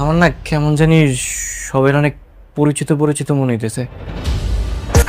আমার না কেমন জানি সবের অনেক পরিচিত পরিচিত মনে হইতেছে।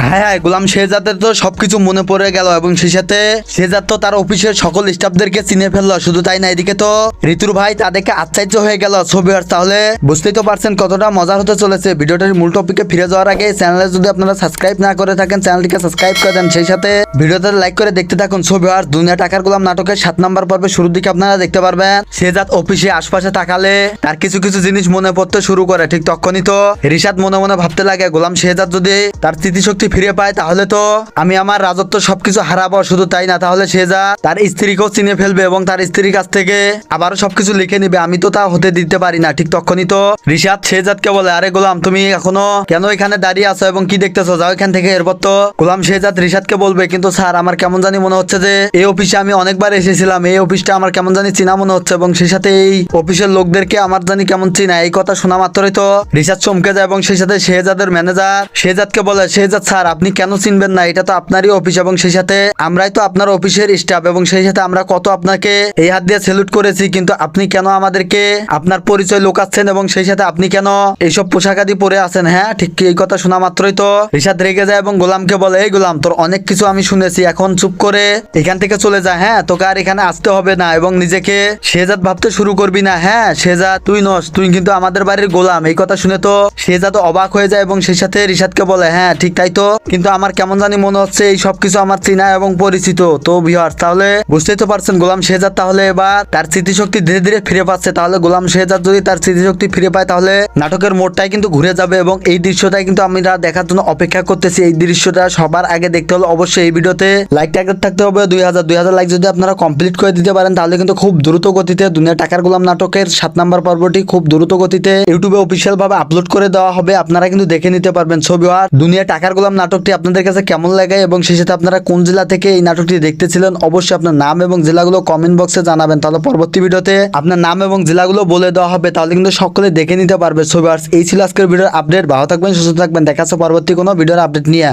হ্যাঁ হ্যাঁ, গোলাম শেহজাদের তো সবকিছু মনে পড়ে গেল এবং সেই সাথে শেহজাদ তো তার অফিসের সকল স্টাফদেরকে চিনে ফেললো। শুধু তাই না, এদিকে তো ঋতুর ভাই তাদেরকে আশ্চর্য হয়ে গেল। ছবি আর তাহলে বুঝতেই তো পারছেন কতটা মজার হতে চলেছে। ভিডিওটার মূল টপিকে ফিরে যাওয়ার আগে চ্যানেলে যদি আপনারা সাবস্ক্রাইব না করে থাকেন চ্যানেলটিকে সাবস্ক্রাইব করে দেন, সেই সাথে ভিডিওতে লাইক করে দেখতে থাকুন। ছবি আর দুনিয়া টাকার গোলাম নাটকের 7 নম্বর পর্বে শুরুর দিকে আপনারা দেখতে পারবেন শেহজাদ অফিসে আশপাশে তাকালে তার কিছু কিছু জিনিস মনে পড়তে শুরু করে। ঠিক তখনই তো রিশাদ মনে মনে ভাবতে লাগে, গোলাম শেহজাদ যদি তার স্মৃতিশক্তি ফিরে পায় তাহলে তো আমি আমার রাজত্ব সবকিছু হারাবো। শুধু তাই না, তাহলে শেহজাদ তার স্ত্রীকেও চিনে ফেলবে এবং তার স্ত্রীর কাছ থেকে আবারও সবকিছু লিখে নিবে। আমি তো তা হতে দিতে পারি না। ঠিক তখনই তো রিশাদ শেহজাদকে বলে, আরে গোলাম তুমি এখনো কেন এখানে দাঁড়িয়ে আছো এবং কি দেখতেছো, যাও এখান থেকে। এরপর তো গোলাম শেহজাদ রিশাদকে বলবে, কিন্তু স্যার আমার কেমন জানি মনে হচ্ছে যে এই অফিসে আমি অনেকবার এসেছিলাম, এই অফিসটা আমার কেমন জানি চিনা মনে হচ্ছে এবং সেই সাথে এই অফিসের লোকদেরকে আমার জানি কেমন চিনা। এই কথা শোনা মাত্রই তো রিশাদ চমকে যায় এবং সেই সাথে শেহজাদের ম্যানেজার শেহজাদকে বলে, শেহজাদ স্যার আপনি কেন চিনবেন না, এটা তো আপনারই অফিস এবং সেই সাথে আমরাই তো আপনার অফিসের স্টাফ এবং সেই সাথে আমরা কত আপনাকে এই হাত দিয়ে স্যালুট করেছি, কিন্তু আপনি কেন আমাদেরকে আপনার পরিচয় লুকাচ্ছেন এবং সেই সাথে আপনি কেন এইসব পোশাক আদি পরে আছেন। হ্যাঁ ঠিক এই কথা শোনা মাত্রই তো রিশাদ রেগে যায় এবং গোলামকে বলে, এই গোলাম তোর অনেক কিছু আমি শুনেছি, এখন চুপ করে এখান থেকে চলে যা। হ্যাঁ তোকে আর এখানে আসতে হবে না এবং নিজেকে শেহজাদ ভাবতে শুরু করবি না। হ্যাঁ শেহজাদ তুই নস, তুই কিন্তু আমাদের বাড়ির গোলাম। এই কথা শুনে তো শেহজাদ অবাক হয়ে যায় এবং সেই সাথে রিশাদকে বলে, হ্যাঁ ঠিক তাই তো, কিন্তু আমার কেমন জানি মনে হচ্ছে এই সবকিছু আমার চেনা এবং পরিচিত। তো ভিউয়ার্স তাহলে বুঝতেই তো পারছেন গোলাম শেহজাদ তাহলে এবার তার স্মৃতিশক্তি ধীরে ধীরে ফিরে পাচ্ছে। তাহলে গোলাম শেহজাদ যদি তার স্মৃতিশক্তি ফিরে পায় তাহলে নাটকের মোড়টাই কিন্তু ঘুরে যাবে এবং এই দৃশ্যটাই কিন্তু আমরা দেখার জন্য অপেক্ষা করতেছি। এই দৃশ্যটা সবার আগে দেখতে হলে অবশ্যই এই ভিডিওতে লাইক টার্গেট থাকতে হবে 2000 লাইক যদি আপনারা কমপ্লিট করে দিতে পারেন তাহলে কিন্তু খুব দ্রুত গতিতে দুনিয়া টাকার গোলাম নাটকের 7 নম্বর পর্বটি খুব দ্রুত গতিতে ইউটিউবে অফিসিয়াল ভাবে আপলোড করে দেওয়া হবে। আপনারা কিন্তু দেখে নিতে পারবেন। ছবি আর দুনিয়া টাকার গোলাম নাটকটি আপনাদের কাছে কেমন লাগে এবং সেই সাথে আপনারা কোন জেলা থেকে এই নাটকটি দেখতেছিলেন অবশ্যই আপনার নাম এবং জেলাগুলো কমেন্ট বক্সে জানাবেন। তাহলে পরবর্তী ভিডিওতে আপনার নাম এবং জেলাগুলো বলে দেওয়া হবে, তাহলে কিন্তু সকলে দেখে নিতে পারবে। সো ভিউয়ার্স এই ছিল আজকের ভিডিওর আপডেট। ভালো থাকবেন, সুস্থ থাকবেন, দেখা হচ্ছে পরবর্তী কোনো ভিডিওর আপডেট নিয়ে।